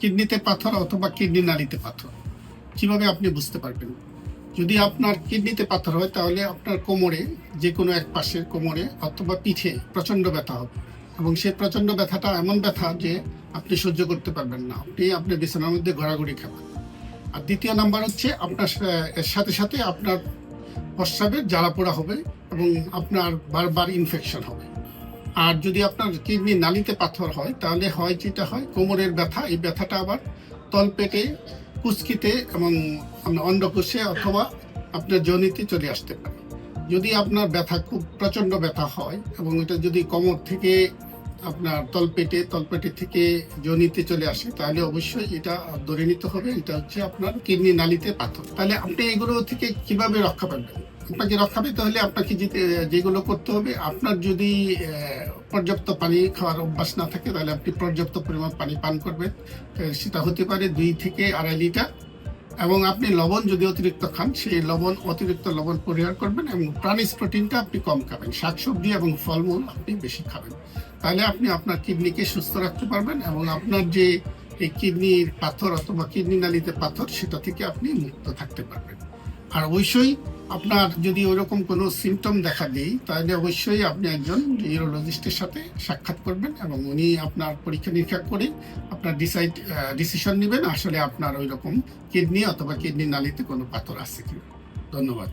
কিডনিতে পাথর অথবা কিডনি নালীতে পাথর কিভাবে আপনি বুঝতে পারবেন? যদি আপনার কিডনিতে পাথর হয় তাহলে আপনার কোমরে, যে কোনো এক পাশের কোমরে অথবা পিঠে প্রচণ্ড ব্যথা হবে, এবং সেই প্রচণ্ড ব্যথাটা এমন ব্যথা যে আপনি সহ্য করতে পারবেন না, আপনি বিছানার মধ্যে ঘোরাঘুরি খাবেন। আর দ্বিতীয় নাম্বার হচ্ছে আপনার এর সাথে সাথে আপনার প্রস্রাবের জ্বালা পোড়া হবে এবং আপনার বারবার ইনফেকশন হবে। আর যদি আপনার কিডনি নালীতে পাথর হয় তাহলে যেটা হয় কোমরের ব্যথা, এই ব্যথাটা আবার তলপেটে, কুচকিতে এবং অন্ডকোষে অথবা আপনার যোনিতে চলে আসতে পারে। যদি আপনার ব্যথা খুব প্রচণ্ড ব্যথা হয় এবং এটা যদি কোমর থেকে আপনার তলপেটে থেকে যোনিতে চলে আসে তাহলে অবশ্যই এটা ধরে নিতে হবে এটা হচ্ছে আপনার কিডনি নালীতে পাথর। তাহলে আপনি এগুলো থেকে কিভাবে রক্ষা পাবেন? আপনাকে রক্ষা পেতে হলে আপনাকে যেগুলো করতে হবে, আপনার যদি পর্যাপ্ত পানি খাওয়ার অভ্যাস না থাকে তাহলে আপনি পর্যাপ্ত পরিমাণ পানি পান করবেন। সেটা হতে পারে 2 থেকে 2.5 লিটার। এবং আপনি লবণ যদি অতিরিক্ত খান, সেই অতিরিক্ত লবণ পরিহার করবেন এবং প্রাণিজ প্রোটিনটা আপনি কম খাবেন, শাকসবজি এবং ফলমূল আপনি বেশি খাবেন। তাহলে আপনি আপনার কিডনিকে সুস্থ রাখতে পারবেন এবং আপনার যে এই কিডনির পাথর অথবা কিডনি নালীতে পাথর সেটা থেকে আপনি মুক্ত থাকতে পারবেন। আর অবশ্যই আপনার যদি ওইরকম কোনো সিমটম দেখা দেয় তাহলে অবশ্যই আপনি একজন ইউরোলজিস্টের সাথে সাক্ষাৎ করবেন এবং উনি আপনার পরীক্ষা নিরীক্ষা করে আপনার ডিসিশন নেবেন আসলে আপনার ওইরকম কিডনি অথবা কিডনি নালীতে কোনো পাথর আছে কিনা। ধন্যবাদ।